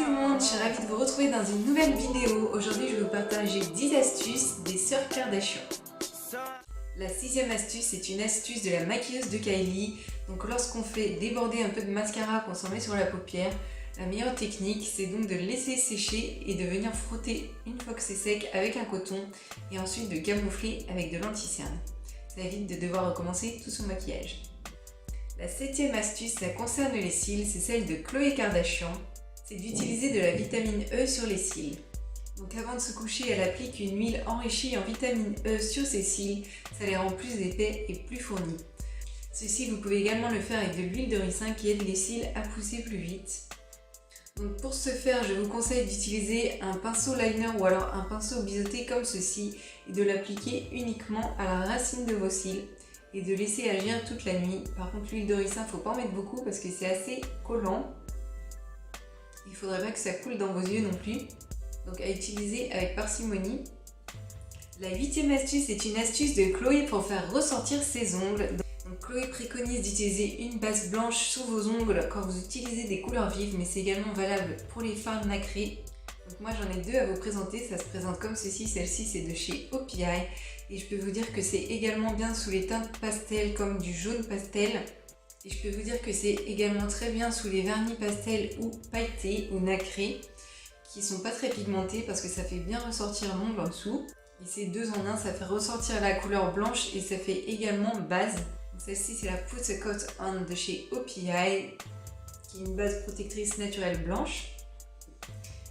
tout le monde, je suis ravie de vous retrouver dans une nouvelle vidéo. Aujourd'hui je vais vous partager 10 astuces des sœurs Kardashian. La 6e astuce, c'est une astuce de la maquilleuse de Kylie. Donc lorsqu'on fait déborder un peu de mascara qu'on s'en met sur la paupière, la meilleure technique c'est donc de laisser sécher et de venir frotter une fois que c'est sec avec un coton et ensuite de camoufler avec de l'anti-cerne. Ça évite de devoir recommencer tout son maquillage. La 7e astuce, ça concerne les cils, c'est celle de Khloé Kardashian. C'est d'utiliser de la vitamine E sur les cils. Donc avant de se coucher, elle applique une huile enrichie en vitamine E sur ses cils, ça les rend plus épais et plus fournis. Ceci, vous pouvez également le faire avec de l'huile de ricin qui aide les cils à pousser plus vite. Donc pour ce faire, je vous conseille d'utiliser un pinceau liner ou alors un pinceau biseauté comme ceci et de l'appliquer uniquement à la racine de vos cils et de laisser agir toute la nuit. Par contre, l'huile de ricin, faut pas en mettre beaucoup parce que c'est assez collant. Il faudrait pas que ça coule dans vos yeux non plus. Donc à utiliser avec parcimonie. La 8e astuce est une astuce de Khloé pour faire ressortir ses ongles. Donc Khloé préconise d'utiliser une base blanche sous vos ongles quand vous utilisez des couleurs vives, mais c'est également valable pour les fards nacrés. Donc moi j'en ai deux à vous présenter, ça se présente comme ceci. Celle-ci c'est de chez OPI et je peux vous dire que c'est également bien sous les teintes pastel comme du jaune pastel. Et je peux vous dire que c'est également très bien sous les vernis pastels ou pailletés ou nacrés qui sont pas très pigmentés parce que ça fait bien ressortir l'ongle en dessous. Et c'est deux en un, ça fait ressortir la couleur blanche et ça fait également base. Celle-ci c'est la Put a Coat On de chez OPI qui est une base protectrice naturelle blanche.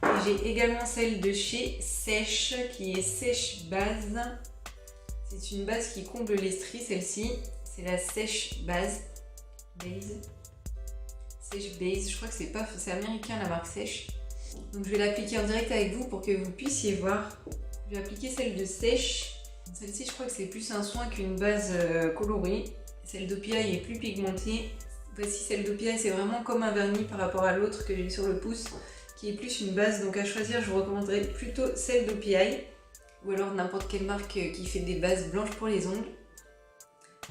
Et j'ai également celle de chez Sèche qui est Sèche Base. C'est une base qui comble les stries, celle-ci. C'est la Sèche Base. Sèche Base, je crois que c'est américain la marque Sèche. Donc je vais l'appliquer en direct avec vous pour que vous puissiez voir. Je vais appliquer celle de Sèche. Celle-ci je crois que c'est plus un soin qu'une base colorée. Celle d'OPI est plus pigmentée. Voici celle d'OPI, c'est vraiment comme un vernis par rapport à l'autre que j'ai sur le pouce, qui est plus une base. Donc à choisir, je vous recommanderais plutôt celle d'OPI ou alors n'importe quelle marque qui fait des bases blanches pour les ongles.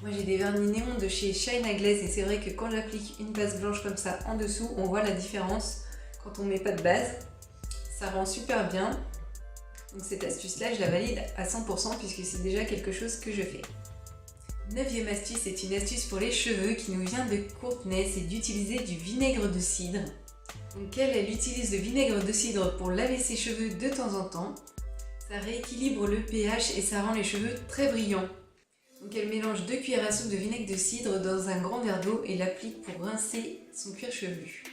Moi j'ai des vernis néon de chez Shine a Glaze et c'est vrai que quand j'applique une base blanche comme ça en dessous, on voit la différence quand on met pas de base. Ça rend super bien. Donc cette astuce là je la valide à 100% puisque c'est déjà quelque chose que je fais. 9e astuce, c'est une astuce pour les cheveux qui nous vient de Courtney, c'est d'utiliser du vinaigre de cidre. Donc elle utilise le vinaigre de cidre pour laver ses cheveux de temps en temps. Ça rééquilibre le pH et ça rend les cheveux très brillants. Donc elle mélange 2 cuillères à soupe de vinaigre de cidre dans un grand verre d'eau et l'applique pour rincer son cuir chevelu.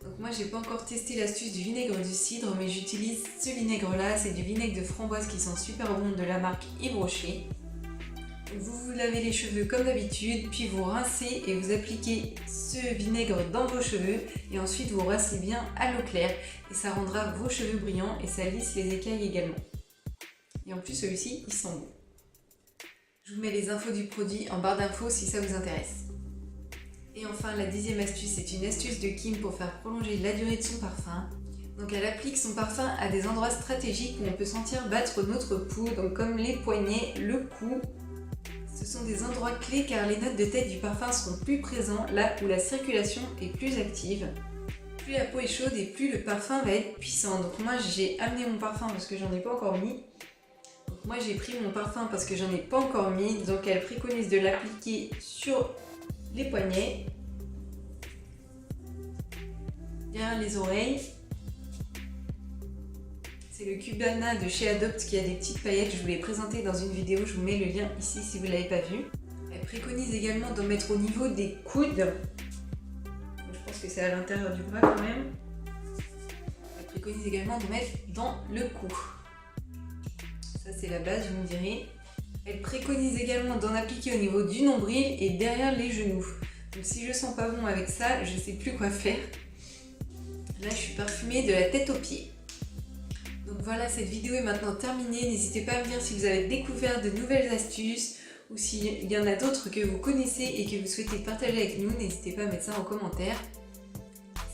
Donc moi j'ai pas encore testé l'astuce du vinaigre de cidre mais j'utilise ce vinaigre là, c'est du vinaigre de framboise qui sent super bon de la marque Yves Rocher. Vous vous lavez les cheveux comme d'habitude, puis vous rincez et vous appliquez ce vinaigre dans vos cheveux et ensuite vous rincez bien à l'eau claire et ça rendra vos cheveux brillants et ça lisse les écailles également. Et en plus celui-ci il sent bon. Je vous mets les infos du produit en barre d'infos si ça vous intéresse. Et enfin la 10e astuce, c'est une astuce de Kim pour faire prolonger la durée de son parfum. Donc elle applique son parfum à des endroits stratégiques où on peut sentir battre notre pouls, donc comme les poignets, le cou. Ce sont des endroits clés car les notes de tête du parfum seront plus présents là où la circulation est plus active. Plus la peau est chaude et plus le parfum va être puissant. Donc moi j'ai amené mon parfum parce que j'en ai pas encore mis. Donc moi j'ai pris mon parfum parce que j'en ai pas encore mis. Donc elle préconise de l'appliquer sur les poignets, derrière les oreilles. C'est le Cubana de chez Adopt qui a des petites paillettes, je vous l'ai présenté dans une vidéo, je vous mets le lien ici si vous ne l'avez pas vu. Elle préconise également d'en mettre au niveau des coudes. Donc, je pense que c'est à l'intérieur du bras quand même. Elle préconise également d'en mettre dans le cou. Ça c'est la base, vous me direz. Elle préconise également d'en appliquer au niveau du nombril et derrière les genoux. Donc si je sens pas bon avec ça, je sais plus quoi faire. Là je suis parfumée de la tête aux pieds. Donc voilà, cette vidéo est maintenant terminée. N'hésitez pas à me dire si vous avez découvert de nouvelles astuces ou s'il y en a d'autres que vous connaissez et que vous souhaitez partager avec nous. N'hésitez pas à mettre ça en commentaire.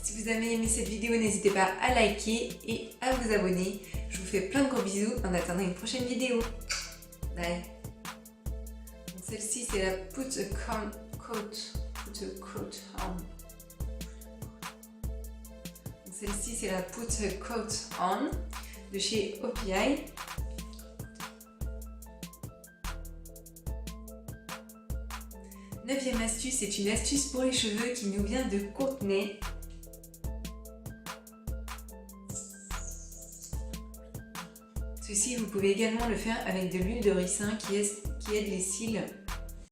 Si vous avez aimé cette vidéo, n'hésitez pas à liker et à vous abonner. Je vous fais plein de gros bisous en attendant une prochaine vidéo. Bye. Celle-ci c'est la Put a Coat On. Celle-ci, c'est la Put a Coat On de chez OPI. Neuvième astuce, c'est une astuce pour les cheveux qui nous vient de Courtney. Ceci, vous pouvez également le faire avec de l'huile de ricin qui aide les cils